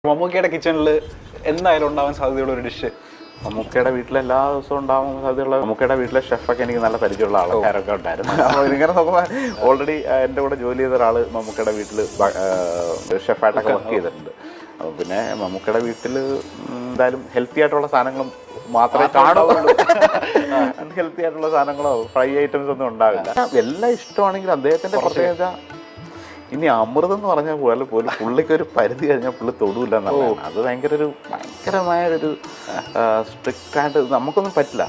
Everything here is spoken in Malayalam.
മമ്മൂക്കയുടെ കിച്ചണിൽ എന്തായാലും ഉണ്ടാവാൻ സാധ്യതയുള്ള ഒരു ഡിഷ്. മമ്മൂക്കയുടെ വീട്ടിൽ എല്ലാ ദിവസവും ഉണ്ടാവാൻ സാധ്യതയുള്ള മമ്മൂക്കയുടെ വീട്ടിലെ ഷെഫൊക്കെ എനിക്ക് നല്ല പരിചയമുള്ള ആൾക്കാരൊക്കെ ഉണ്ടായിരുന്നു. അപ്പോൾ ഇങ്ങനെ നോക്കുമ്പോൾ ഓൾറെഡി എൻ്റെ കൂടെ ജോലി ചെയ്ത ഒരാൾ മമ്മൂക്കയുടെ വീട്ടിൽ ഷെഫായിട്ടൊക്കെ വർക്ക് ചെയ്തിട്ടുണ്ട്. അപ്പോൾ പിന്നെ മമ്മൂക്കയുടെ വീട്ടിൽ എന്തായാലും ഹെൽത്തി ആയിട്ടുള്ള സാധനങ്ങളും മാത്രമേ കാണുള്ളൂ. അൺഹെൽത്തി ആയിട്ടുള്ള സാധനങ്ങളോ ഫ്രൈ ഐറ്റംസ് ഒന്നും ഉണ്ടാവില്ല. എല്ലാം ഇഷ്ടമാണെങ്കിൽ അദ്ദേഹത്തിൻ്റെ പ്രത്യേകത ഇനി അമൃതം എന്ന് പറഞ്ഞാൽ പോലെ പോലും പുള്ളിക്ക് ഒരു പരിധി കഴിഞ്ഞാൽ പുള്ളി തൊടൂല്ല എന്നുള്ളതാണ്. അത് ഭയങ്കരമായ ഒരു സ്ട്രിക്റ്റ് ആയിട്ട് നമുക്കൊന്നും പറ്റില്ല.